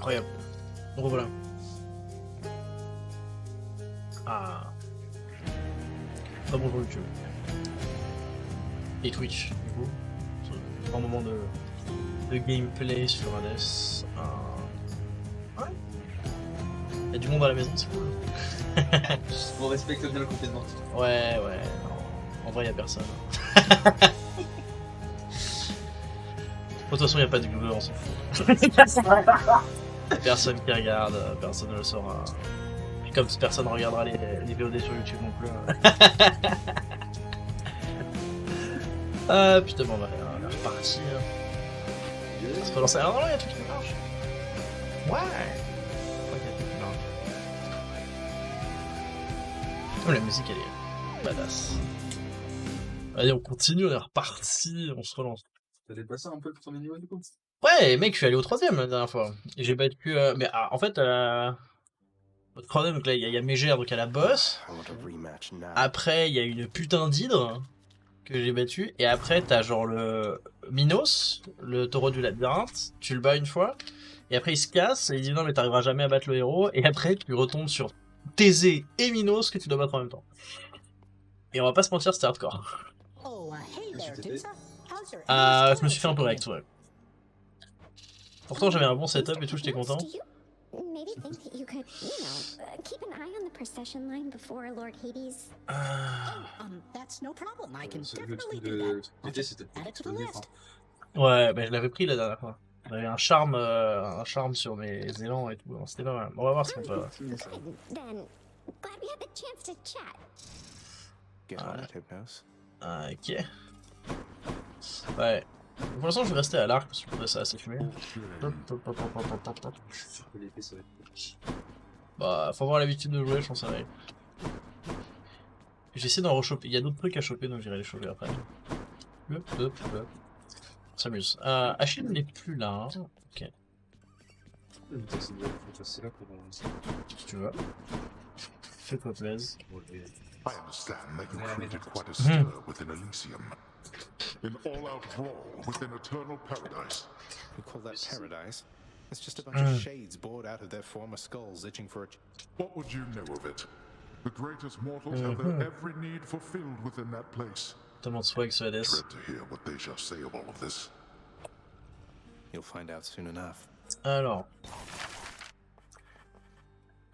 incroyable. Revoilà. Ah. Pas bonjour YouTube. Et Twitch, du coup. Un grand moment de gameplay sur un NES. Ouais. Il y a du monde à la maison, c'est cool. On respecte bien le confinement. Ouais, non. En vrai, y a personne. De toute façon, y a pas de Google, on s'en fout. Personne qui regarde, personne ne le saura. Puis comme personne ne regardera les VOD sur YouTube non plus. Ah putain, bon, on est reparti. Ça se peut lancer. Ah non, il y a tout qui marche. Ouais. Ok, y a tout qui marche. Oh, la musique, elle est badass. Allez, on continue, on est reparti, on se relance. T'as dépassé un peu ton niveau du coup? Ouais, mec, je suis allé au 3ème la dernière fois. Et j'ai battu. Mais en fait, au 3ème, donc là, il y a Mégère, donc à la boss. Après, il y a une putain d'hydre que j'ai battu. Et après, t'as genre le Minos, le taureau du labyrinthe. Tu le bats une fois. Et après, il se casse. Et il dit non, mais t'arriveras jamais à battre le héros. Et après, tu retombes sur Thésée et Minos que tu dois battre en même temps. Et on va pas se mentir, c'était hardcore. Je me suis fait un peu wrecked, ouais. Pourtant, j'avais un bon setup et tout, j'étais content. Maybe think that you could, keep an eye on the procession line before Lord Hades. That's no problem. I can Le definitely truc do de that. I'll TT, just c'était add it to the list. Ouais, bah je l'avais pris la dernière fois. J'avais un charme sur mes élans et tout. C'était pas mal. On va voir ce qu'on peut. Good. Then, glad we had the chance to chat. Get on it, Hypnos. Ok. Ouais. Pour l'instant, je vais rester à l'arc parce que je trouvais ça assez fumé. L'épée, ça va être... Bah, faut avoir l'habitude de jouer, je pense, avec. J'essaie d'en rechoper. Il y a d'autres trucs à choper, donc j'irai les choper après. On s'amuse. Achille n'est plus là. Hein. Ok. C'est là pour... Si tu veux. Fais-toi plaisir. I understand that you created quite a stir within Elysium. An all-out brawl within Eternal Paradise. You call that paradise? It's just a bunch of shades bored out of their former skulls, itching for a... What would you know of it? The greatest mortals have their every need fulfilled within that place. Tellement de swag sur Hades. Dread to hear what they shall say of all of this. You'll find out soon enough. Alors.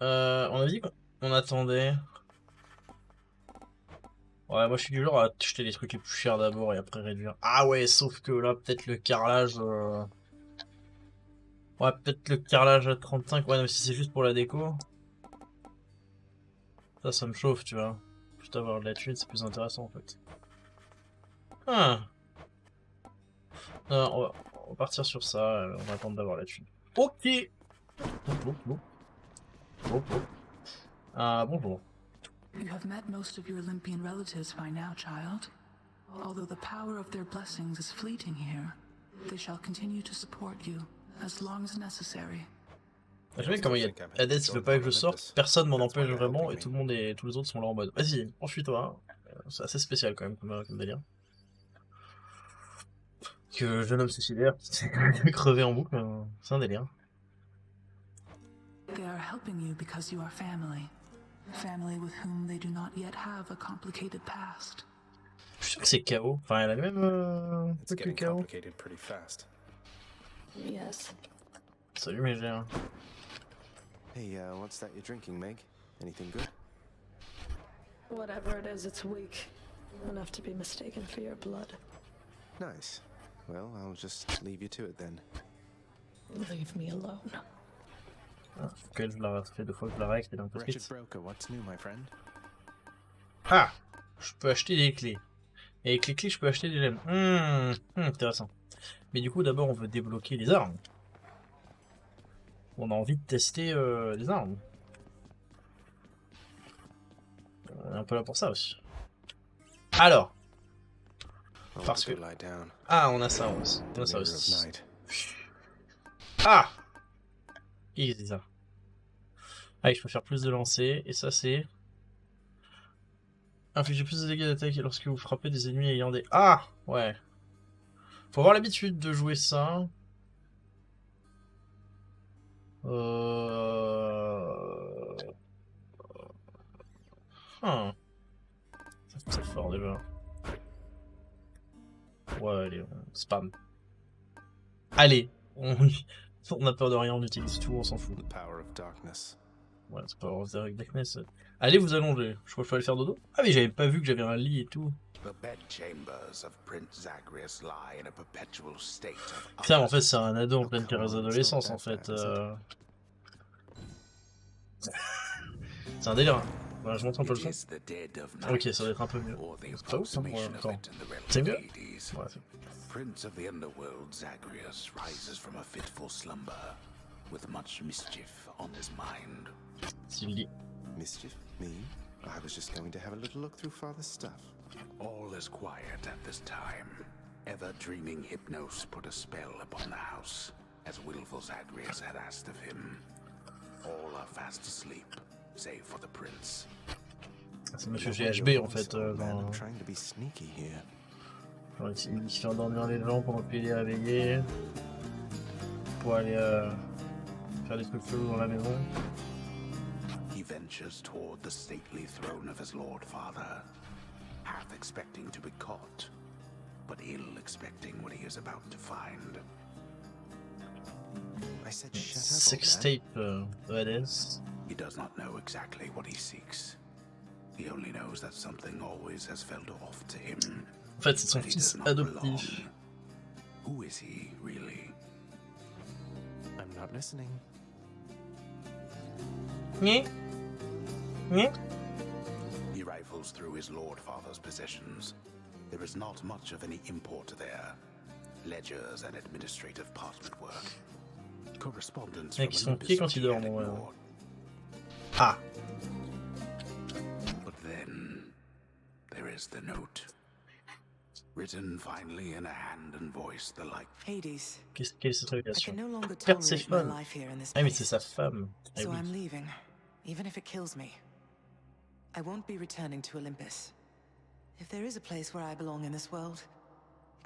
On a dit qu'on attendait. Ouais, moi je suis du genre à acheter les trucs les plus chers d'abord et après réduire. Ah ouais, sauf que là, peut-être le carrelage... Ouais, peut-être le carrelage à 35. Ouais, mais si c'est juste pour la déco... Ça me chauffe, tu vois. Juste avoir de la thune, c'est plus intéressant en fait. Ah. Non, on va partir sur ça, on va attendre d'avoir la thune. Ok. Bonjour. You have met most of your Olympian relatives by now, child. Although the power of their blessings is fleeting here, they shall continue to support you as long as necessary. Je sais comment il y a Hades, il veut pas que je sorte, personne m'en empêche vraiment et tous les autres sont là en mode vas-y, enfuis-toi. C'est assez spécial quand même comme délire. Que jeune homme suicidaire qui s'est crevé en boucle, c'est un délire. They are helping you because you are family. Family with whom they do not yet have a complicated past. Je suis sûr que c'est KO. Enfin, elle a le même It's truc que getting KO. complicated pretty fast. Yes. Salut Mégère. Hey, what's that you're drinking, Meg? Anything good? Whatever it is, it's weak. Enough to be mistaken for your blood. Nice. Well, I'll just leave you to it then. Leave me alone. Ah, que je la fait 2 fois que je la règle, c'est un peu Wretched triste. broker, what's new, my friend? Ah, je peux acheter des clés. Et avec les clés, je peux acheter des gemmes. Intéressant. Mais du coup, d'abord, on veut débloquer les armes. On a envie de tester les armes. On est un peu là pour ça aussi. Alors. Parce que... Ah, on a ça aussi. On a ça aussi. Ah! Easy ça. Ah, je peux faire plus de lancers. Et ça, c'est... Infligez plus de dégâts d'attaque lorsque vous frappez des ennemis ayant des... Ah! Ouais. Faut avoir l'habitude de jouer ça. Ah. C'est fort déjà. Ouais, allez, on spam. Allez, on a peur de rien, on utilise tout, on s'en fout. The power of darkness. Ouais, c'est pas grave, Darkness. Allez vous allonger. Je crois qu'il faut aller faire dodo. Ah oui, j'avais pas vu que j'avais un lit et tout. The bedchambers of Prince Zagreus lie in a perpetual state of Putain, en fait, c'est un ado en pleine carrière d'adolescence, en fait. C'est un délire. Voilà, je montre un peu le son. Ok, ça va être un peu mieux. C'est pas ouf, hein, pour l'instant. C'est mieux? Ouais, c'est... Prince of the Underworld Zagreus rises from a fitful slumber, with much mischief on his mind. C'est le lit. Mischief? Me? I was just going to have a little look through Father's stuff. All is quiet at this time. Ever-dreaming Hypnos put a spell upon the house, as willful Zagreus had asked of him. All are fast asleep, save for the prince. C'est Monsieur GHB en fait. I'm trying to be sneaky here. Ouais, il fait endormir les gens pendant qu'il est réveillé. Pour aller faire des trucs chelous dans la maison. He ventures toward the stately throne of his lord father, half expecting to be caught, but ill expecting what he is about to find. I said shut up. Sex tape, that is. He does not know exactly what he seeks. He only knows that something always has felt off to him. En fait, c'est son fils adoptif. Who is he, really? I'm not listening. Nyeh. Nyeh. He rifles through his lord father's possessions. There is not much of any import there. Ledgers and administrative parchment work. Correspondence Mec, ils sont from pieds quand ils dorment, ouais. Ah. But then there is the note. Written finally in a hand and voice the like. Hades, Quelle est cette I révélation? can no longer Perdre tolerate ses my femmes. life here in this Ah mais c'est place. sa femme. Ah So oui. I'm leaving, even if it kills me. I won't be returning to Olympus. If there is a place where I belong in this world,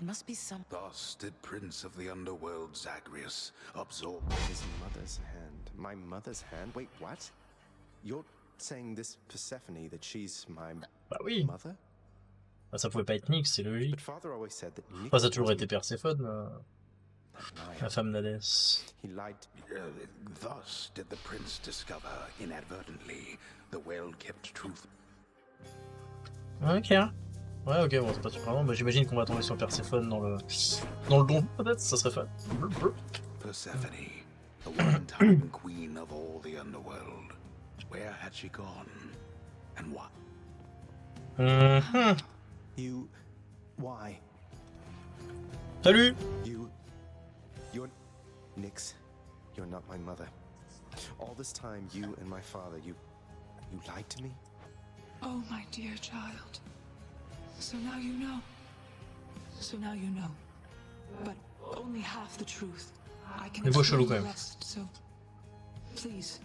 it must be some... Thus did Prince of the Underworld Zagreus absorb His mother's hand. My mother's hand? Wait, what? You're saying this Persephone, that she's my Bah oui. mother? Bah, ça pouvait pas être Nyx, c'est logique. But father always said that Nyx Enfin, ça a toujours was été Perséphone, la femme d'Hadès. He lied. Thus did the prince discover inadvertently the well-kept truth. Ok. Ouais, ok, bon, c'est pas surprenant. Bah, j'imagine qu'on va tomber sur Perséphone dans le donjon, peut-être, ça serait fun. Persephone, the one-time queen of all the underworld. Where had she gone? And what? You. Why? Salut. You're. Nyx, you're not my mother. All this time, you and my father, you lied to me? Oh, my dear child. So now you know. So now you know. But only half the truth. I can Mais beau chelou explain quand the même. rest, so please.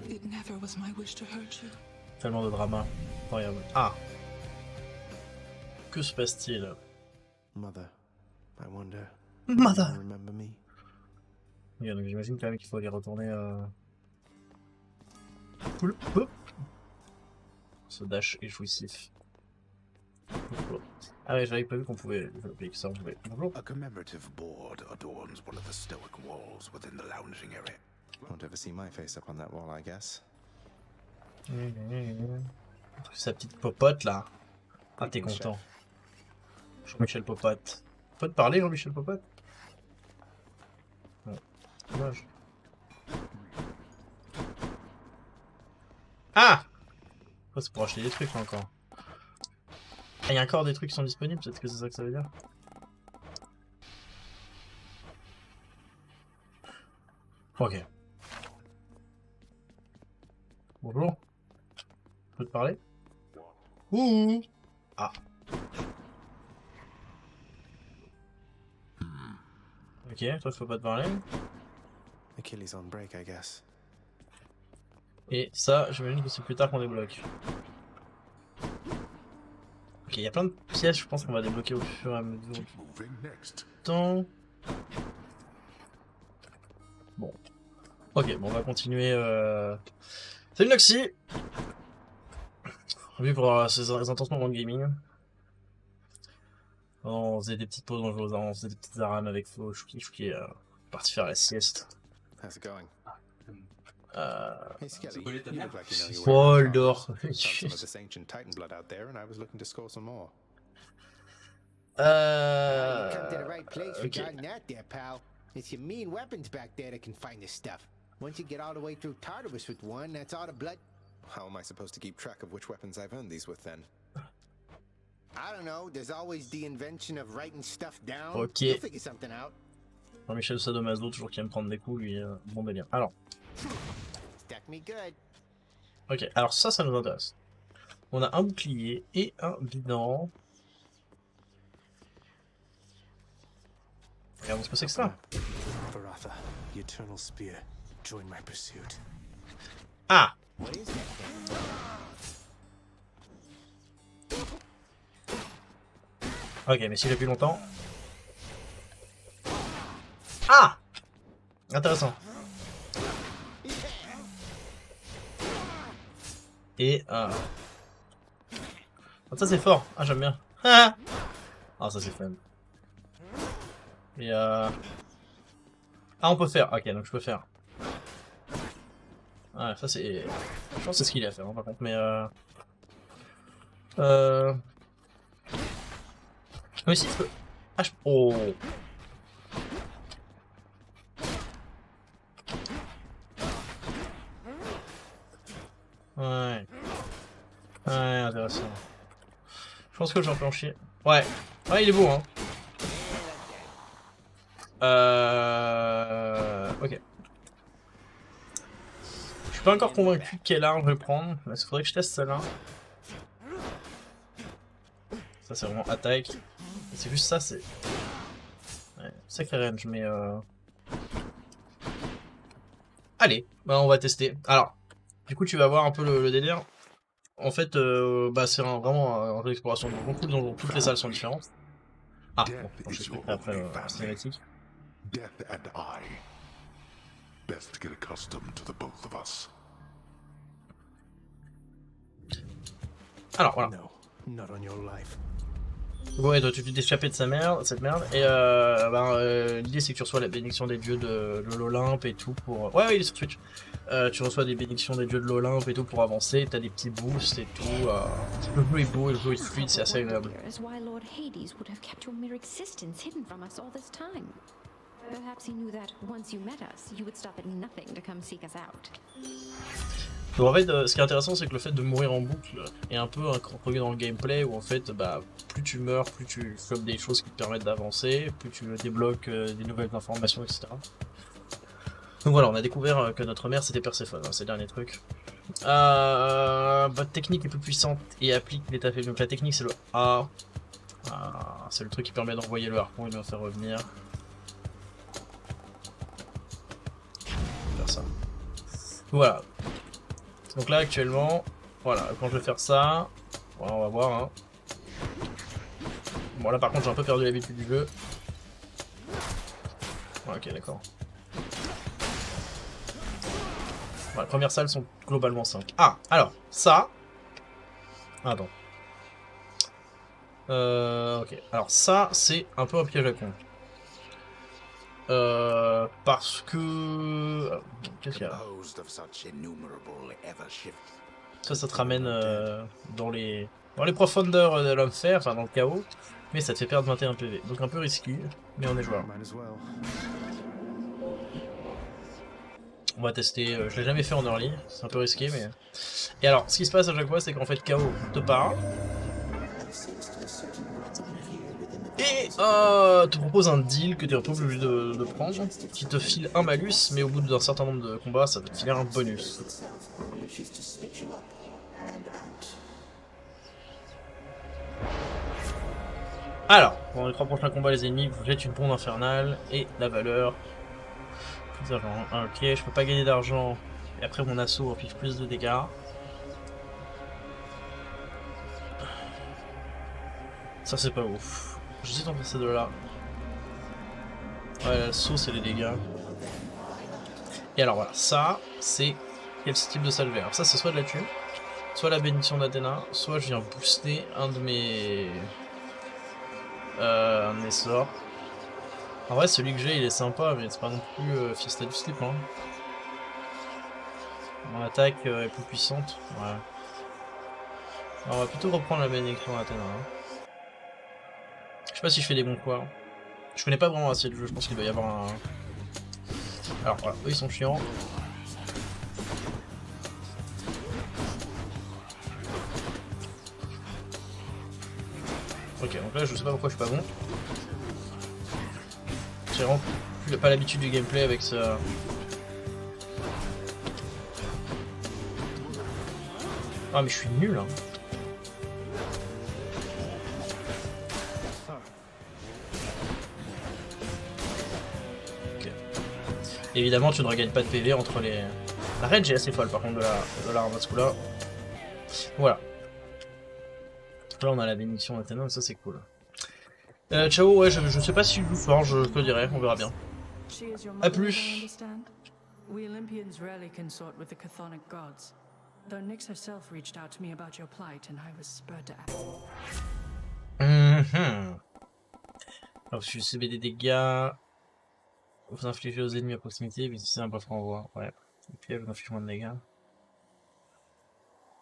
It never was my wish to hurt you. Tellement de drama. Incroyable. Ah. Que se passe-t-il? Mother, I wonder. Mother. You remember me? Yeah, donc j'imagine quand même qu'il faut aller retourner Cool. Hop. Ce dash est jouissif. Ah ouais, j'avais pas vu qu'on pouvait développer que ça. On pouvait... Bonjour. A commemorative board adorns one of the stoic walls within the lounging area. Won't ever see my face up on that wall, I guess. Sa petite popote là. Ah, t'es content. Jean-Michel Popote. Faut te parler, Jean-Michel Popote? Ouais. Dommage. Ah! Oh, c'est pour acheter des trucs là, encore. Ah, il y a encore des trucs qui sont disponibles, peut-être que c'est ça que ça veut dire. Ok. Bonjour. Je peux te parler? Ouh. Ah. Ok, toi faut pas te parler. Achilles on break, I guess. Et ça, j'imagine que c'est plus tard qu'on débloque. Ok, il y a plein de pièces, je pense qu'on va débloquer au fur et à mesure du temps. Bon. Ok, bon, on va continuer. Salut Noxy. Vu pour ses intentions dans le gaming. On faisait des petites pauses dans le jeu, on faisait des petites arames avec Flo, Chouki, parti faire la sieste. How's it going? Hey, Skelly, Collier, t'as you bien. look like you know your way Paul around. d'or. Found some of this ancient Titan blood out there, and I was looking to score some more. You come to the right place Ok. regarding that there, pal. It's your mean weapons back there that can find this stuff. Once you get all the way through Tartarus with one, that's all the blood. How am I supposed to keep track of which weapons I've earned these with then? I don't know, there's always the invention of writing stuff down. Ok. You'll figure something out. Jean-Michel Sadomaso, toujours qui aime prendre des coups, lui, bon délire. Alors, Stack me good. ok, alors ça nous intéresse. On a un bouclier et un bidon. Regardons ce que c'est que ça. Baratha, the Eternal Spear. Join my pursuit. Ah! What is that thing? Ok, mais s'il a plus longtemps. Ah! Intéressant. Et ah, ça c'est fort. Ah, j'aime bien. Ah, ça c'est fun. Et ah, on peut faire. Ok, donc je peux faire. Ah, ça c'est. Je pense que c'est ce qu'il a à faire, hein, par contre, mais mais si je peux. Ah, oh. Ouais. Ouais, intéressant. Je pense que j'en peux en chier. Ouais. Ouais, il est beau, hein. Ok. Je suis pas encore convaincu de quelle arme je vais prendre. Il faudrait que je teste celle-là. Ça, c'est vraiment attaque. C'est juste ça, c'est... Ouais, sacré range, mais allez, bah on va tester. Alors, du coup, tu vas voir un peu le délire. En fait, bah c'est vraiment un jeu d'exploration de beaucoup de donjons. Toutes les salles sont différentes. Ah, bon, je vais après la cinématique. Death and I. Best to get accustomed to the both of us. Alors, voilà. No, not on your life. Ouais, toi, tu t'es échappé de cette merde, et l'idée c'est que tu reçois la bénédiction des dieux de l'Olympe et tout pour... Ouais, il est sur Twitch. Tu reçois des bénédictions des dieux de l'Olympe et tout pour avancer, t'as des petits boosts et tout. Le jeu est beau, le jeu est fluide, c'est assez agréable. Is why Lord Hades would have kept your mere existence hidden from us all this time. Perhaps he knew that once you met us, you would stop at nothing to come seek us out. Donc en fait, ce qui est intéressant, c'est que le fait de mourir en boucle est un peu introduit dans le gameplay où en fait, bah, plus tu meurs, plus tu chopes des choses qui te permettent d'avancer, plus tu débloques des nouvelles informations, etc. Donc voilà, on a découvert que notre mère c'était Perséphone, hein, ces derniers trucs. Votre technique est plus puissante et applique l'état faible. Donc la technique c'est le A. C'est le truc qui permet d'envoyer le harpon et de le faire revenir. Faire ça. Voilà. Donc là actuellement, voilà, quand je vais faire ça, voilà, on va voir. Hein. Bon là par contre j'ai un peu perdu l'habitude du jeu. Ouais, ok, d'accord. Bon, les premières salles sont globalement 5. Ah, alors, ça... Attends. Ok, alors ça c'est un peu un piège à con. Parce que... Qu'est-ce qu'il y a là? Ça te ramène dans les profondeurs de l'enfer, enfin dans le chaos, mais ça te fait perdre 21 PV. Donc un peu risqué, mais on est joueur. On va tester, je l'ai jamais fait en early, c'est un peu risqué, mais... Et alors, ce qui se passe à chaque fois, c'est qu'en fait, KO te part. Et te propose un deal que tu es un peu obligé de prendre, qui te file un malus, mais au bout d'un certain nombre de combats, ça va te filer un bonus. Alors, pendant les 3 prochains combats, les ennemis, vous jetez une bombe infernale, et la valeur... Plus d'argent. Ah, ok, je peux pas gagner d'argent, et après mon assaut inflige plus de dégâts. Ça c'est pas ouf. J'hésite entre ces deux là. Ouais, l'assaut c'est les dégâts. Et alors voilà, ça, c'est quel type de salvé? Alors ça, c'est soit de la thune, soit la bénédiction d'Athéna, soit je viens booster un de mes sorts. En vrai, celui que j'ai, il est sympa, mais c'est pas non plus Fiesta du Slip. Hein. Mon attaque est plus puissante. Ouais. Alors, on va plutôt reprendre la bénédiction d'Athéna. Hein. Je sais pas si je fais des bons coups. Je connais pas vraiment assez le jeu, je pense qu'il doit y avoir un... Alors voilà, eux ils sont chiants. Ok, donc là je sais pas pourquoi je suis pas bon. J'ai vraiment pas l'habitude du gameplay avec ça. Ah mais je suis nul hein. Ok. Évidemment tu ne regagnes pas de PV entre les... La range est assez folle par contre de la ramasse coup là. Voilà. Là on a la bénédiction d'Athéna, ça c'est cool. Ciao, ouais, je sais pas si je joue fort, je te dirai, on verra bien. A plus. We Olympians rarely consort with the chthonic gods. Though Nyx herself reached out to me about your plight, and I was spurred to act. Alors, si vous subissez des dégâts, vous infligez aux ennemis à proximité, mais si c'est un buff renvoi, ouais. Et puis, vous infligez moins de dégâts.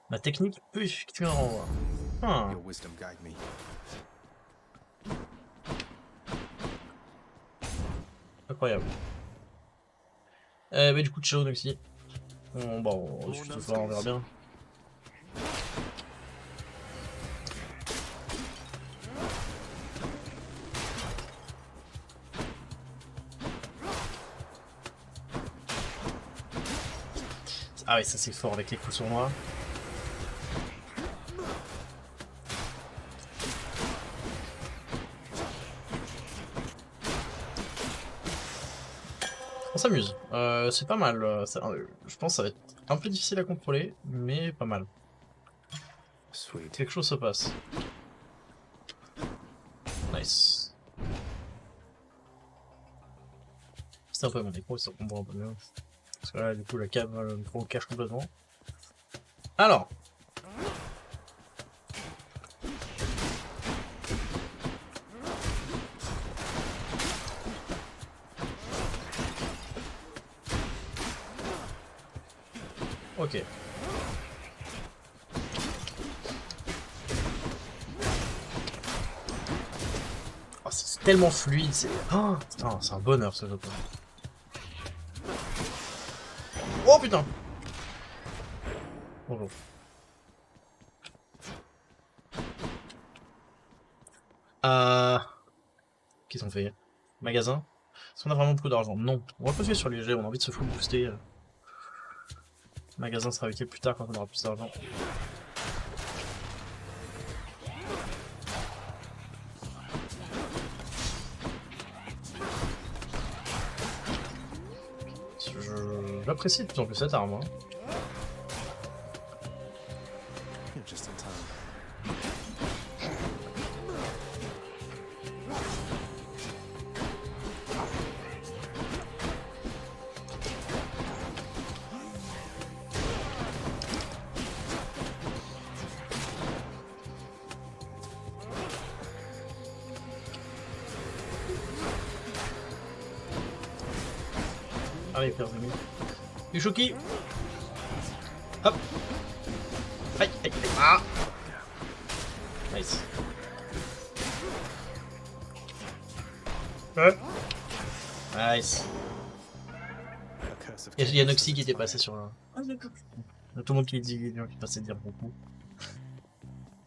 Ma technique peut effectuer un renvoi. Your wisdom guide me. Incroyable. Bah du coup ciao Noxy. Bon, on verra bien. Ah oui, ça c'est fort avec les coups sournois. On s'amuse, c'est pas mal, je pense que ça va être un peu difficile à contrôler, mais pas mal. Quelque chose se passe. Nice. C'est un peu mon écran, ça comprend un peu mieux. Parce que là, du coup, la cave me cache complètement. Alors. Ok. Oh, c'est tellement fluide, c'est... Oh, putain, c'est un bonheur ce jeu. Oh putain. Bonjour. Qu'est-ce qu'on fait? Magasin? Est-ce qu'on a vraiment beaucoup d'argent? Non. On va continuer sur les jets, on a envie de se full booster. Magasin sera utile plus tard quand on aura plus d'argent. J'apprécie de plus en plus cette arme. Hein. Just in time. Ah oui, père Zemi. Du Shoki. Hop. Aïe, aïe, aïe. Ah. Nice. Ouais. Nice. Il y a Noxy qui était passé sur là. Il y a tout le monde qui dit qui passait dire beaucoup.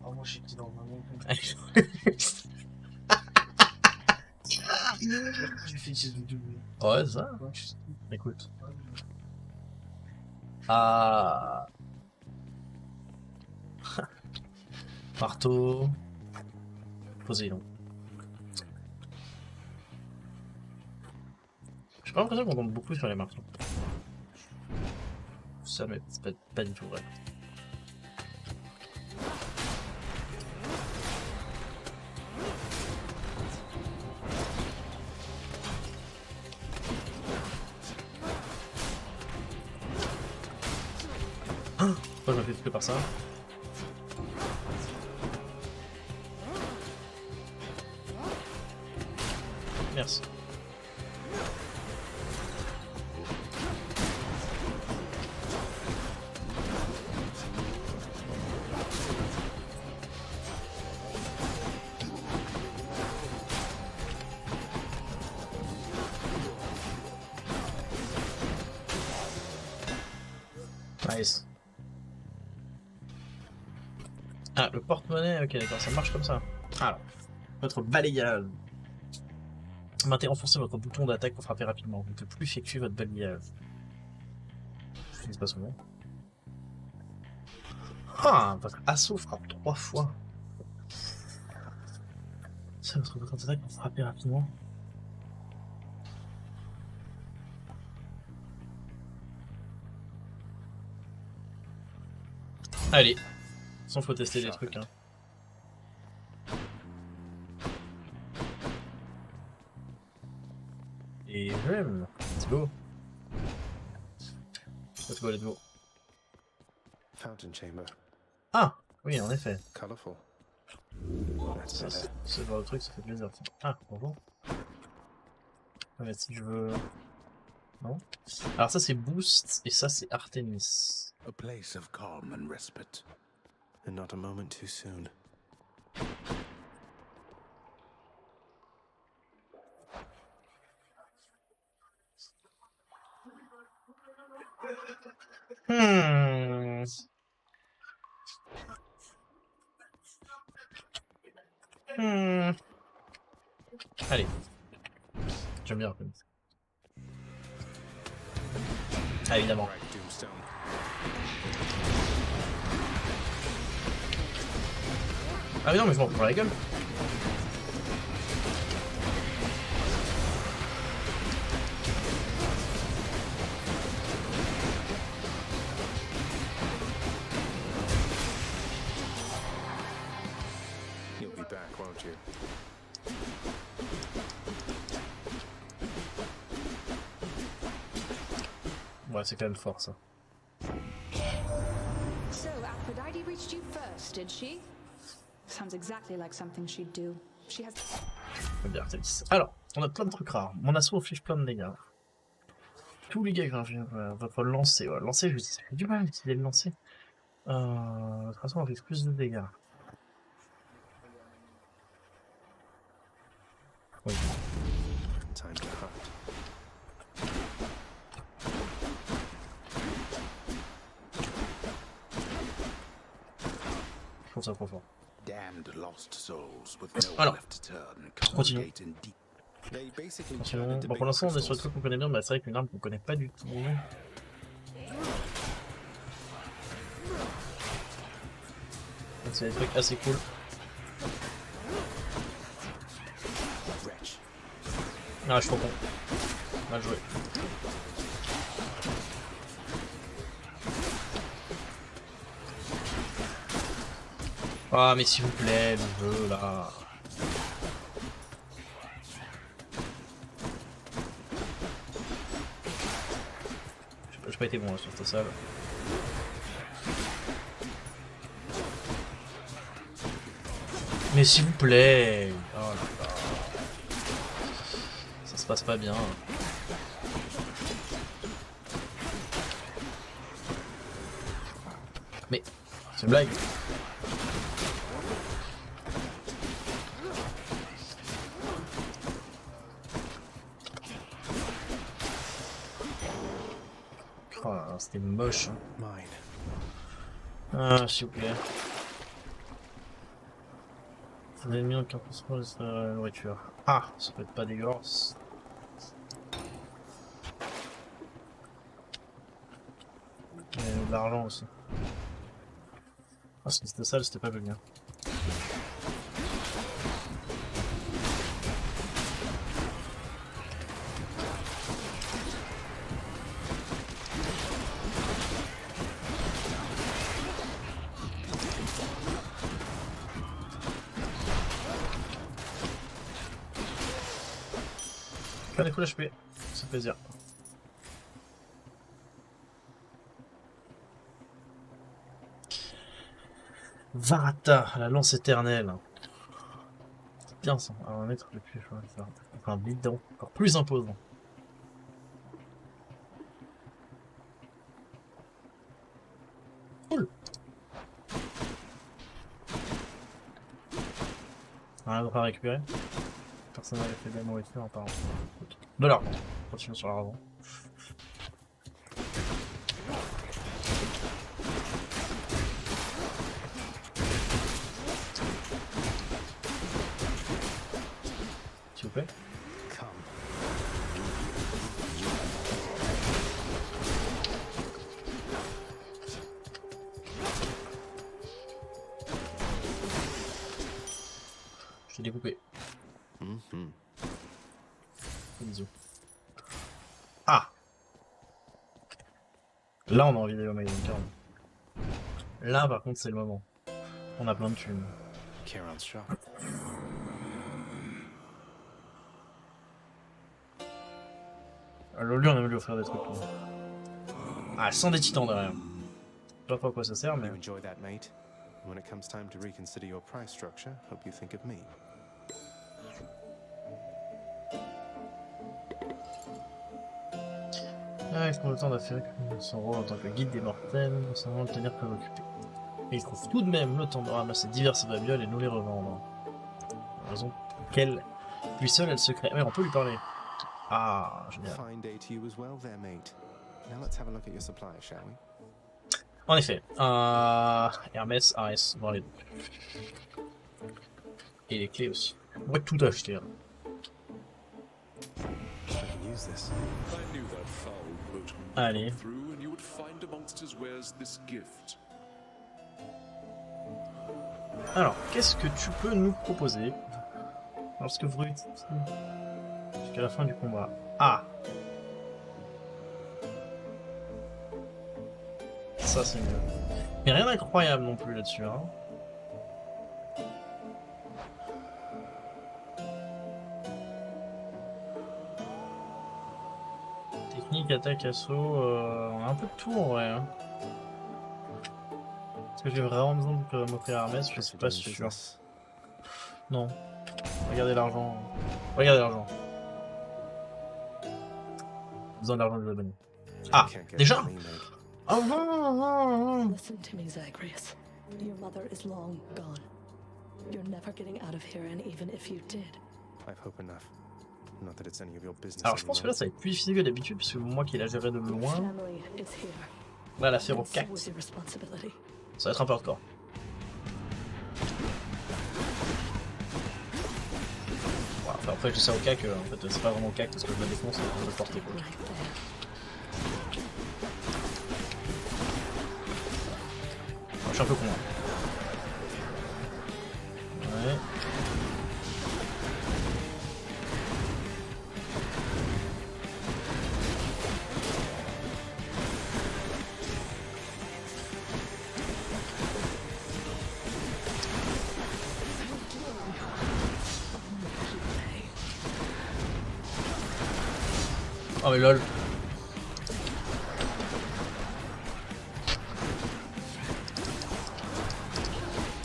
Oh, moi je suis dans un monde. Ouais, c'est ça. Écoute. Ah. Marteau. Poséidon. J'ai pas l'impression qu'on tombe beaucoup sur les marteaux. Ça, mais c'est pas du tout vrai. Pourquoi je me fais tuer par ça? Merci. Nice. Ah, le porte-monnaie, ok, d'accord, ça marche comme ça. Alors, votre balayage. Maintenez enfoncé votre bouton d'attaque pour frapper rapidement. Vous ne pouvez plus effectuer votre balayage. Je n'utilise pas son nom. Ah, votre assaut frappe 3 fois. C'est votre bouton d'attaque pour frapper rapidement. Allez, sans faut tester des trucs. Hein. Et j'aime. Let's go. Let's go, let's go. Fountain chamber. Ah, oui, en effet. Colorful. C'est voir le truc, ça fait plaisir. Ah, bonjour. Ouais, si je veux. Non. Alors ça c'est Boost et ça c'est Artemis. A place of calm and respite. And not a moment too soon. Hmm. Hmm. Allez. J'aime bien Artemis. Ah, évidemment. Ah mais non mais je m'en prends la gueule. You'll be back, won't you? Ouais, c'est quand même fort ça. So, Aphrodite reached you first, did she? Sounds exactly like something she'd do. She has. Bien, Artemis. Alors, on a plein de trucs rares. Mon assaut inflige plein de dégâts. Tous les gars, votre lancer. Ouais, lancer, j'ai du mal à utiliser le lancer. Votre assaut inflige plus de dégâts. Oui. Time to hunt. Je trouve ça trop fort. Damned lost souls with no Alors, left to turn. continuons. Congregate in deep. They basically Continuons. Bon, pour l'instant, on est sur le truc qu'on connaît bien, mais c'est vrai qu'une arme qu'on connaît pas du tout. C'est des trucs assez cool. Ah, je suis trop con. Mal joué. Ah, mais s'il vous plaît, le jeu là. J'ai pas été bon là sur cette salle. Mais s'il vous plaît. Oh là là. Ça se passe pas bien. Mais c'est une blague. Oh là là, c'était moche. Ah, s'il vous plaît. Un ennemi en 15% de la nourriture. Ah, ça peut être pas dégueulasse. Il y a de l'argent aussi. Ah, c'était ça, c'était pas bien. Faire des full HP, ça fait plaisir. Varata, la lance éternelle. C'est bien ça. Alors, on va mettre le plus. Un bidon encore plus imposant. Cool. Rien d'autre à récupérer. Personne n'avait fait de la nourriture apparemment. De l'argent. Continuons sur l'argent. S'il vous plaît. Je t'ai découpé. Bisous. Ah! Là on a envie d'aller au Maiden carrément. Là par contre c'est le moment. On a plein de thunes. Alors lui on a voulu lui offrir des trucs. Ah, sans des titans derrière. Je sais pas à quoi ça sert mais... When it comes time to reconsider your price structure, hope you think of me. Ah, il prend le temps d'affairer son rôle en tant que guide des mortels, sans vraiment le tenir préoccupé. Et il trouve tout de même le temps de ramasser diverses babioles et nous les revendre. Raison pour laquelle lui seul elle se crée. Mais on peut lui parler. Ah, génial. Fine day to you as well there, mate. Now let's have a look at your supply, shall we? En effet, Hermès, Arès, dans les deux. Et les clés aussi. On va tout acheter. Hein. Allez. Alors, qu'est-ce que tu peux nous proposer lorsque vous réussissez jusqu'à la fin du combat? Ah! Ça c'est mieux. Mais rien d'incroyable non plus là-dessus. Hein. Technique, attaque, assaut, on a un peu de tout en vrai. Hein. Est-ce que j'ai vraiment besoin de m'offrir Hermès? Je suis pas sûr. Non. Regardez l'argent. Regardez l'argent. Besoin d'argent des abonnés. Ah, déjà? Oh non. Listen to me, Zagreus. Your mother is long gone. You're never getting out of here, and even if you did, I've hope enough. Not that it's any of your business. Alors je pense que là ça va être plus difficile que d'habitude puisque moi qui la gérais de loin. family is here. Là l'affaire au And so cac. is your responsibility. Ça va être un peu hardcore. Voilà, enfin, après je dis ça au cac, en fait c'est pas vraiment au cac parce que je me défonce et je me porter quoi. Je suis un peu con. Ouais. Oh mais lol.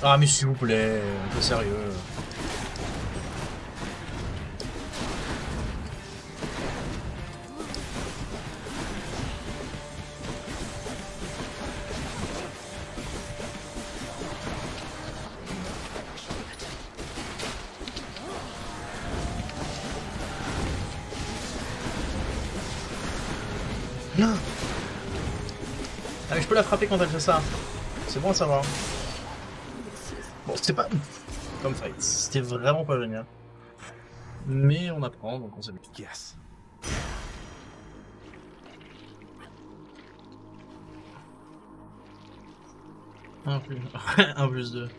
Ah mais s'il vous plaît, un peu sérieux. Non. Ah mais je peux la frapper quand elle fait ça. C'est bon à savoir. Bon, c'était pas comme fight, c'était vraiment pas génial. Mais on apprend, donc on sait bien. Yes. Un plus, un plus deux.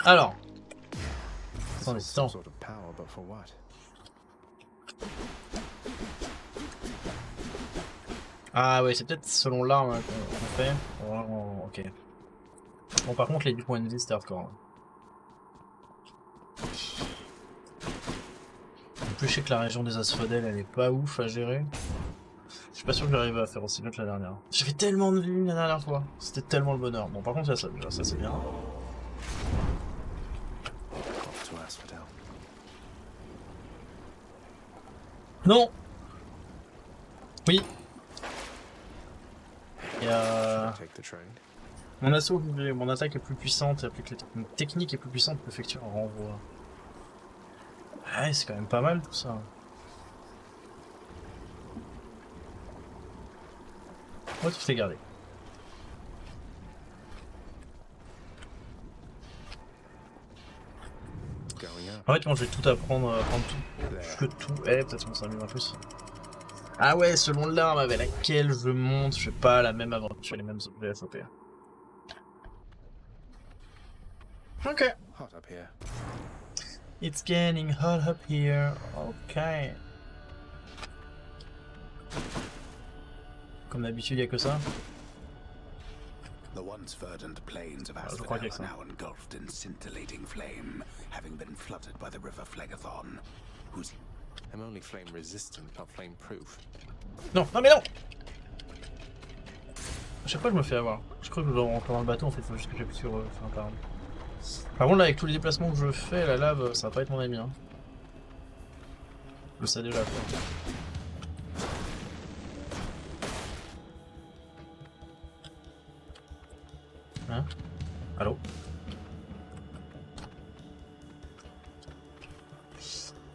Alors. Attendez, temps. Ah ouais, c'est peut-être selon l'arme hein, qu'on fait. Ok. Bon, par contre, les 10 points de vie, c'était hardcore. En plus, je sais que la région des Asphodèles, elle est pas ouf à gérer. Je suis pas sûr que j'arrive à faire aussi bien que la dernière. J'avais tellement de vie la dernière fois. C'était tellement le bonheur. Bon, par contre, il y a ça déjà, ça c'est bien. Non. Oui. Et mon assaut, mon attaque est plus puissante, mon technique est plus puissante, l'effectue un renvoi. Ouais, c'est quand même pas mal tout ça. Ouais, tu t'es gardé. En fait, moi je vais tout apprendre, prendre tout, tout. Eh, peut-être qu'on s'amuse un peu aussi. Ah ouais, selon l'arme avec laquelle je monte, je fais pas la même aventure, les mêmes objets FOP. Ok. Hot up here. It's getting hot up here. Ok. Comme d'habitude, y'a que ça. The once verdant plains of Asphodel are now engulfed in scintillating flame, having been flooded by the river Phlegethon, whose... I'm only flame resistant, not flame proof. Non, non mais non! À chaque fois je me fais avoir. Je crois que je dois rentrer dans le bateau en fait, il faut juste que j'appuie sur fin par. Par contre là avec tous les déplacements que je fais, la lave ça va pas être mon ami hein. Je le sais déjà quoi. Hein? Allô?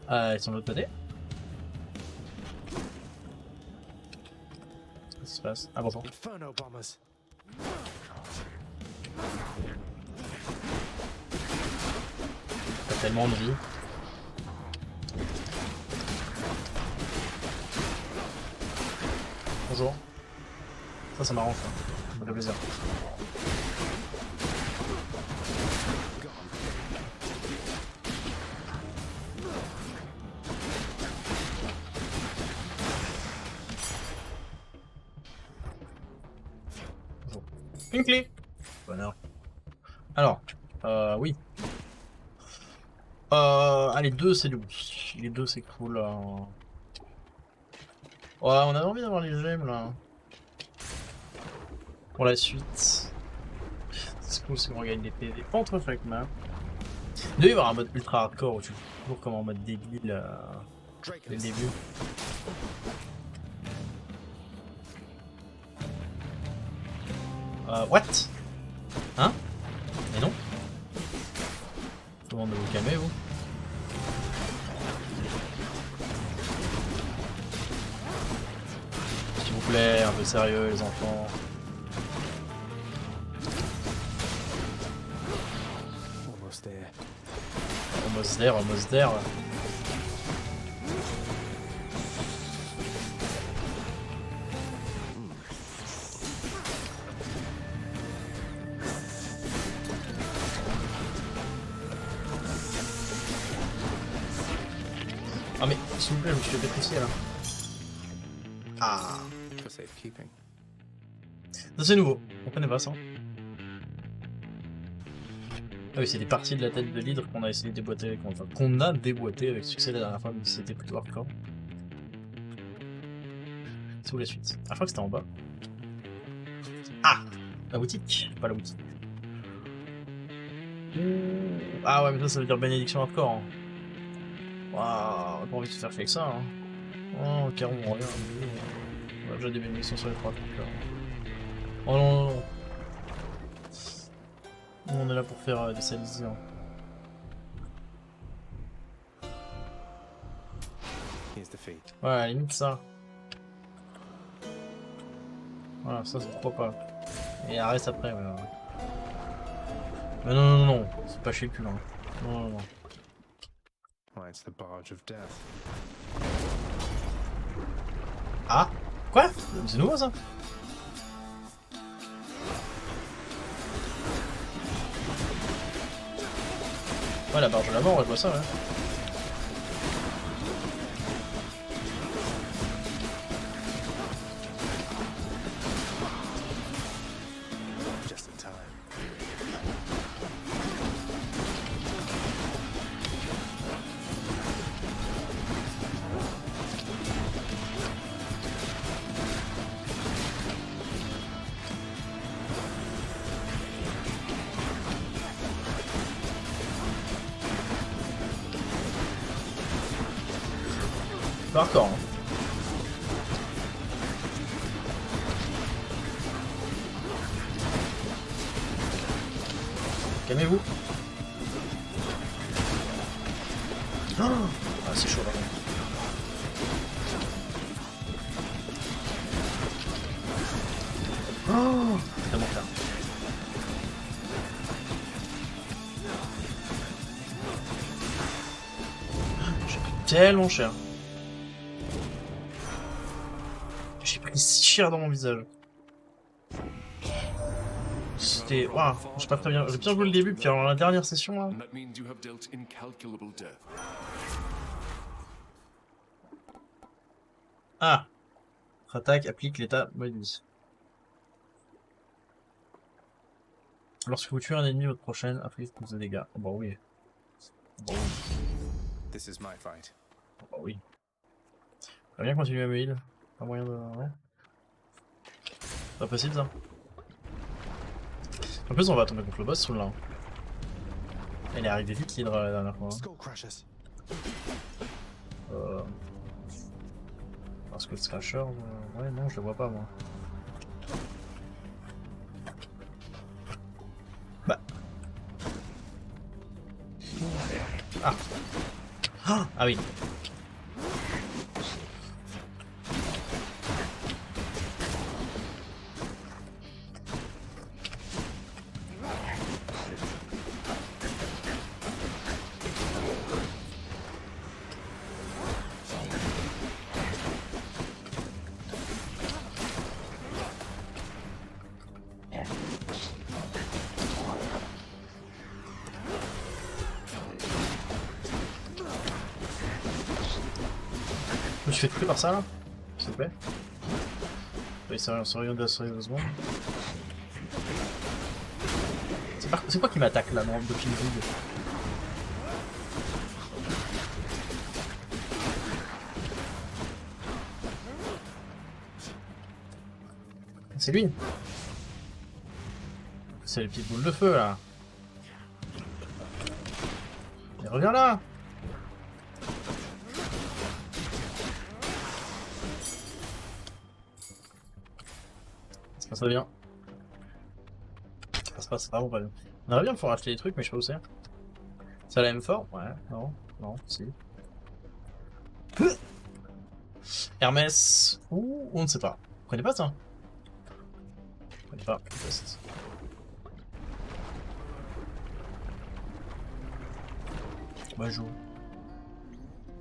Ils sont de l'autre côté? Qu'est-ce qui se passe? Ah bonjour. Inferno bombers. T'as tellement de vie. Bonjour. Ça m'arrange ça. Ça me fait plaisir. Une clé. Bonheur. Alors, oui. Allez, 2 c'est du bon. Les 2 c'est cool. Ouais, on a envie d'avoir les gemmes là. Pour la suite. C'est cool, c'est qu'on regagne des PV entre chaque map. Il doit y avoir un mode ultra hardcore où tu joues toujours comme en mode débile dès le début. What? Hein? Mais non? Je demande de vous calmer, vous. S'il vous plaît, un peu sérieux, les enfants. Almost there. Almost there, almost there. Ah mais s'il vous plaît, je me suis fait déprécier là. Ah. For safekeeping. Ça c'est nouveau, on connaît pas ça. Ah oui, c'est des parties de la tête de l'hydre qu'on a essayé de déboîter, qu'on a déboîté avec succès la dernière fois, mais c'était plutôt hardcore. C'est où la suite? Ah, je crois que c'était en bas. Ah! La boutique? Pas la boutique. Ah ouais, mais ça veut dire bénédiction hardcore. Hein. Waouh, on a pas envie de se faire fait que ça. Hein. Oh, carrément, rien. On a déjà des bénédictions sur les 3 trucs là. Oh non, non, non. Nous, on est là pour faire des salisiens. Ouais, à la limite ça. Voilà, ça c'est trop pas. Et arrête après, ouais. Mais non, non, non, non, c'est pas chez le cul, hein. Non, non, non. Why, it's the barge of death. Ah? Quoi? C'est nouveau ça? Ouais, la barge de la mort, je vois ça, ouais. Just in time. C'est hardcore, hein. Calmez-vous. Oh, ah, c'est chaud là. Oh, c'est tellement clair. J'ai pris tellement cher. J'ai pris si cher dans mon visage. C'était... Waouh, je sais pas très bien. J'ai bien joué le début, puis alors la dernière session là... Ah, votre attaque applique l'état modus. Lorsque vous tuez un ennemi, votre prochaine inflige plus de dégâts. Oh bah oui. Oh bah oui. This is my fight. Oh bah oui. J'aimerais bien continuer à me heal. Pas moyen de... Ouais. C'est pas possible ça. En plus on va tomber contre le boss sous là. Elle est arrivée vite l'hydre la dernière fois. Parce que le Scratcher... Ouais non je le vois pas moi. Bah. Ah. Ah oui. Je me suis fait tuer par ça là, s'il te plaît. Oui, c'est rien de sérieusement. C'est quoi qui m'attaque là dans depuis le vide? C'est lui. C'est les petites boules de feu là. Il revient là. Ça se passe bien. Ça se passe vraiment pas bien. On aurait bien pouvoir acheter des trucs, mais je sais pas où c'est. C'est à la M4? Ouais, non, non, si. Hermès, ou on ne sait pas. Vous connaissez pas ça? Vous connaissez pas. Bah, je joue.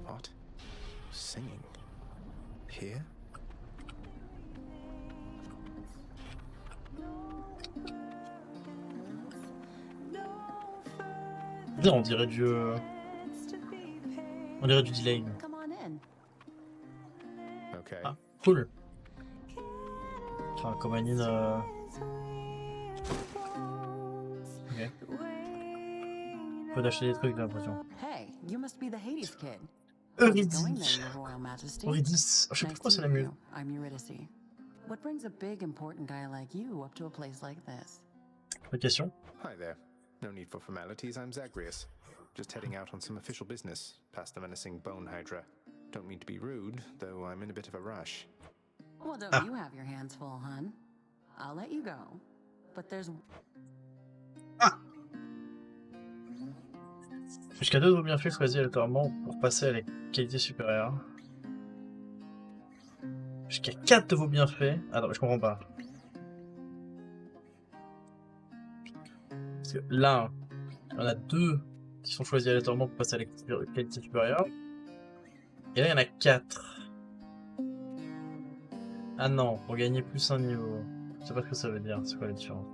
What? Singing? Here? Bien, on dirait du... On dirait du delay. Come on in. Okay. Ah, cool. Enfin, comme Anine... Ok. Faut d'acheter des trucs, j'ai l'impression. Hey, you must be the Hades kid. Eurydice. Eurydice. Je sais plus pourquoi c'est la mieux. I'm Eurydice. What brings a big important guy like you up to a place like this? Pas de question. Hi there. No need for formalities, I'm Zagreus. Just heading out on some official business, past the menacing Bone Hydra. Don't mean to be rude, though I'm in a bit of a rush. Well, don't you have your hands full, hun? I'll let you go. But there's... Jusqu'à 2 de vos bienfaits choisis aléatoirement pour passer à la qualité supérieure. Jusqu'à 4 de vos bienfaits. Attends, je comprends pas. Parce que là, on a 2 qui sont choisis aléatoirement pour passer à la qualité supérieure. Et là, il y en a 4. Ah non, pour gagner plus un niveau. Je sais pas ce que ça veut dire, c'est quoi la différence?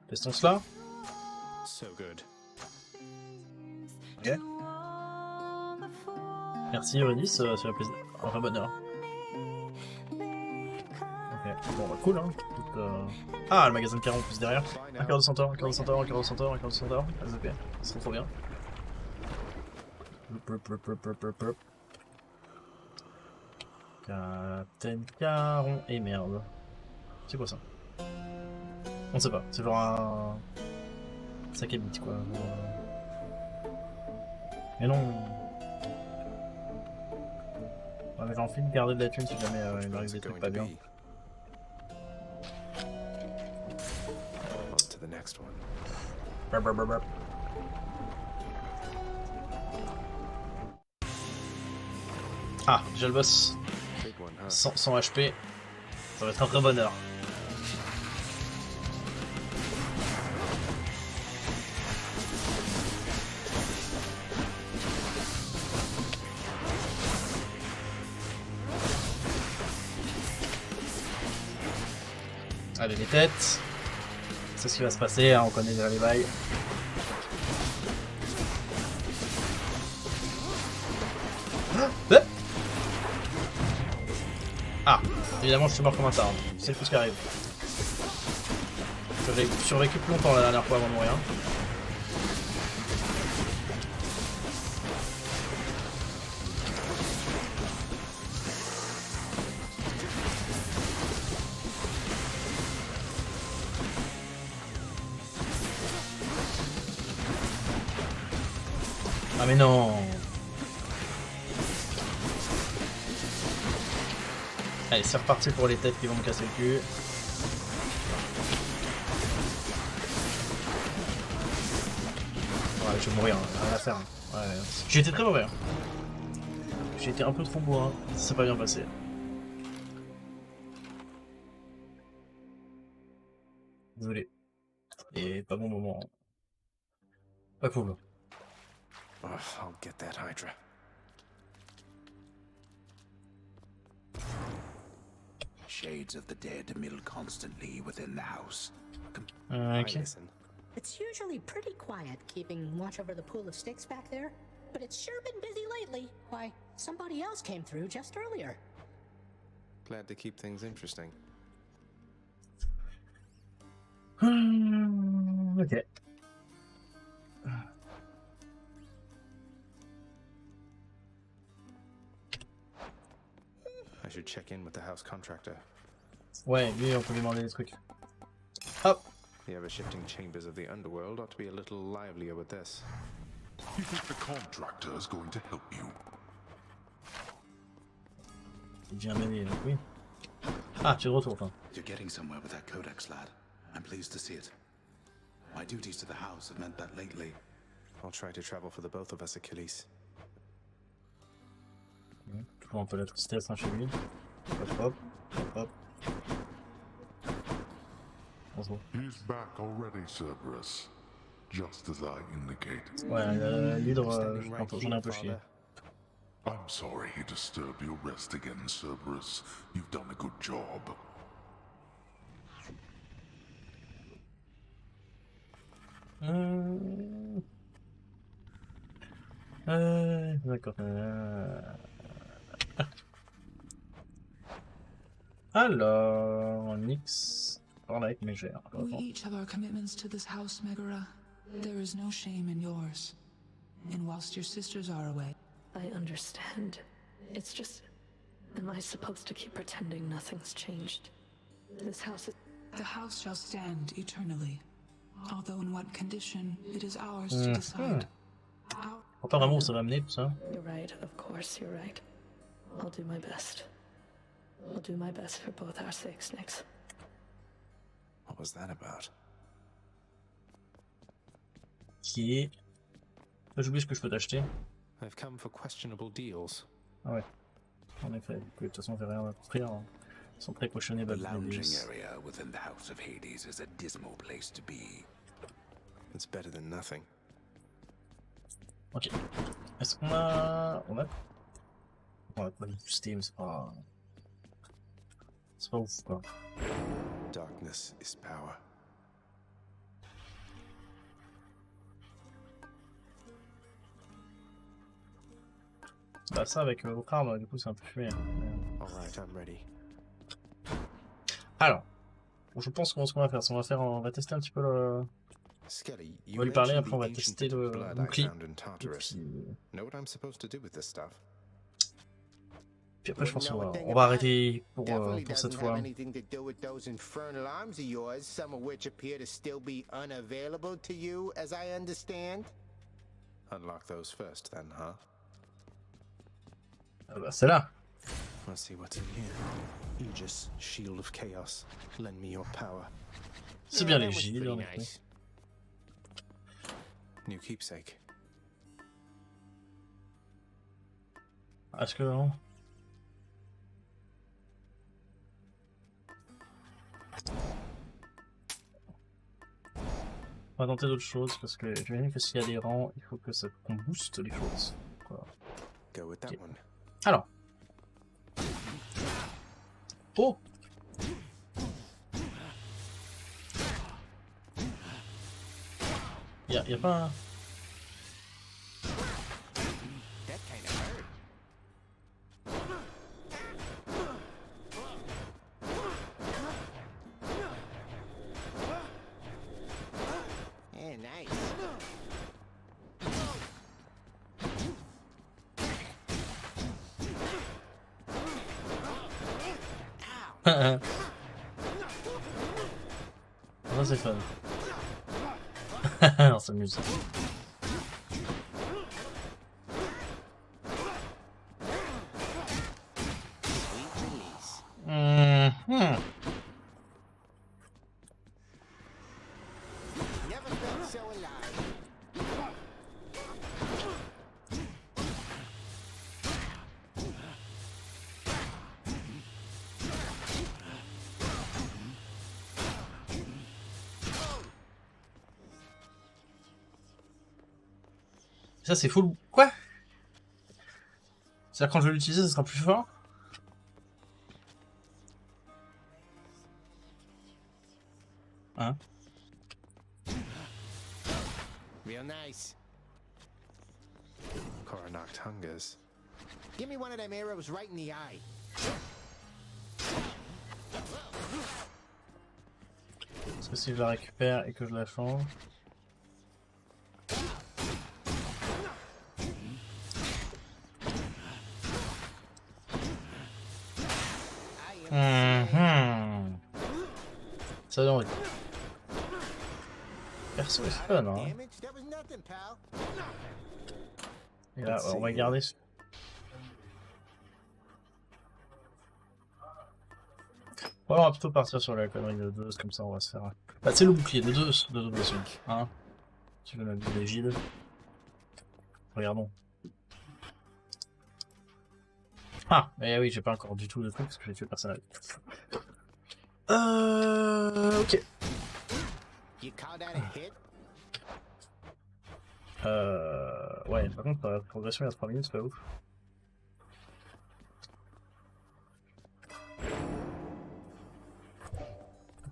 Testons cela. So good. Ok. Merci Eurydice, ça fait plaisir. Un vrai bonheur. Ok, bon bah cool hein. Ah, le magasin de Caron en plus derrière. Un quart de centaure, un quart de centaure, un quart de centaure, un quart de centaure. Ok, c'est trop bien. Captain Caron et merde. C'est quoi ça? On ne sait pas. C'est genre un sac à bite quoi. Mais non. Ouais, mais j'ai envie de garder de la thune si jamais il m'arrive des trucs pas bien. Brr, brr, brr, brr. Ah, déjà le boss. 100 HP. Ça va être un très bonheur. Allez, les têtes. C'est ce qui va se passer, hein, on connaît déjà les bails. Ah, évidemment je suis mort comme un tarde, c'est tout ce qui arrive. J'ai survécu plus longtemps la dernière fois avant de mourir. Ah mais non. Allez, c'est reparti pour les têtes qui vont me casser le cul. Ouais, je vais mourir, rien à faire. Ouais, j'ai été très mauvais. J'ai été un peu trop bourrin, ça s'est pas bien passé. Désolé. Et pas bon moment. Pas cool. Oh, I'll get that Hydra. Shades of the dead mill constantly within the house. Okay. It's usually pretty quiet keeping watch over the pool of sticks back there, but it's sure been busy lately. Why, somebody else came through just earlier. Glad to keep things interesting. Ok. I should check in with the house contractor. Ouais, lui on peut lui demander des trucs. Hop. The ever-shifting chambers of the underworld ought to be a little livelier with this. You think the contractor is going to help you? Il vient m'aider, donc oui. Ah, tu es de retour, enfin. You're getting somewhere with that codex, lad. I'm pleased to see it. My duties to the house have meant that lately. I'll try to travel for the both of us, Achilles. Toujours un peu la tristesse hein, chez lui. Hop hop, hop hop. Bonjour. He's back already, Cerberus. Just as I indicated. Ouais, l'hydre, j'en ai un peu chié. I'm sorry he disturbed your rest again, Cerberus. You've done a good job. D'accord. Alors, Nyx parle avec Mégère. We each have our commitments to this house, Megara. There is no shame in yours. And whilst your sisters are away... I understand. It's just... Am I supposed to keep pretending nothing's changed? This house is... The house shall stand eternally. Although in what condition, it is ours to decide. Pas vraiment où ça va mener tout ça. You're right, of course, you're right. I'll do my best. I'll do my best for both our sakes, Nyx. What was that about? Qui est... J'oublie ce que je peux t'acheter. I've come for questionable deals. Ah ouais. En effet, de toute façon, on fait rien à offrir. Ils sont très cochonnés. The lounging area within the House of Hades is a dismal place to be. It's better than nothing. Ok. Est-ce qu'on a... On a quoi booster, mais c'est pas... C'est pas ouf, quoi. Darkness is power. Bah ça avec votre arme, du coup c'est un peu fumé. Alright, I'm ready. Alors, je pense qu'on va faire, on va tester un petit peu le... Skelly, on va lui parler, après on va tester le bouclier. Know what I'm supposed to do with this stuff? Puis après, je pense qu'on va arrêter pour cette fois. Anything to do with those infernal arms of yours, some of which appear to still be unavailable to you, as I understand. Unlock those first, then, huh? Ah bah, c'est là. Let's see what's in here. Aegis, Shield of Chaos. Lend me your power. C'est bien les J. Nice. New keepsake. Est-ce que non? On va tenter d'autres choses parce que j'imagine que s'il y a des rangs, il faut que ça qu'on booste les choses. Voilà. Go with that one. Alors. Oh. Y a pas un... That kind of hurt. Yeah, nice. Ça c'est fun. On s'amuse. Never felt so alive. Ça c'est full... Quoi? C'est-à-dire quand je vais l'utiliser, ça sera plus fort? Hein? Real nice. Coronact hungers. Give me one of them arrows right in the eye. Parce que si je la récupère et que je la change... Ça donne envie. Perso est fun, hein. That was nothing, pal. Et là, on va garder... Ouais, on va plutôt partir sur la connerie de 2, comme ça on va se faire... Bah c'est le bouclier de 2, de toute façon, hein. Tu veux notre légide. Regardons. Ah, mais oui, j'ai pas encore du tout de trucs parce que j'ai tué le personnage. Ok. You call that a hit? Ouais, par contre, la progression il y a 3 minutes, c'est pas ouf.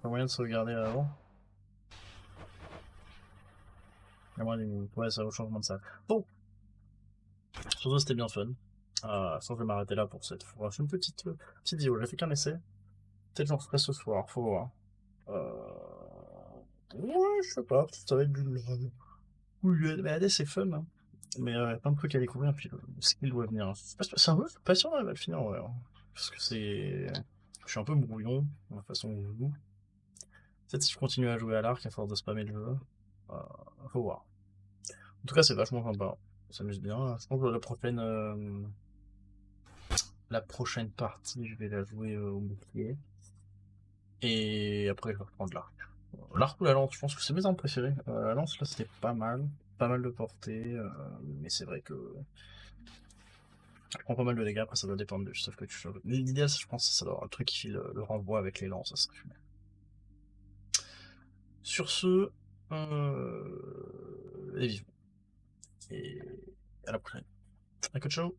Pas moyen de sauvegarder avant. Il y a moins d'une minute. Ouais, ça va au changement de salle. Bon. Surtout, c'était bien fun. Je vais m'arrêter là pour cette fois. C'est une petite vidéo, j'ai fait qu'un essai. Peut-être j'en ferai ce soir, faut voir. Ouais, je sais pas, ça va être du... Oui, le AD c'est fun, hein. Mais plein de trucs à découvrir, puis le skill doit venir. C'est un peu patient d'arriver à le finir, ouais. Parce que c'est... Je suis un peu brouillon, de la façon dont je joue. Peut-être si je continue à jouer à l'arc à force de spammer le jeu. Faut voir. En tout cas, c'est vachement sympa. On s'amuse bien. Je pense que la prochaine partie, je vais la jouer au bouclier. Et après, je vais reprendre l'arc. L'arc ou la lance, je pense que c'est mes armes préférées. La lance, là, c'était pas mal de portée, mais c'est vrai que je prends pas mal de dégâts, après ça doit dépendre de sauf que tu changes. L'idéal, je pense, c'est ça doit avoir un truc qui file le renvoi avec les lances, ça serait bien. Sur ce, et vivons. Et à la prochaine. Un coup de ciao.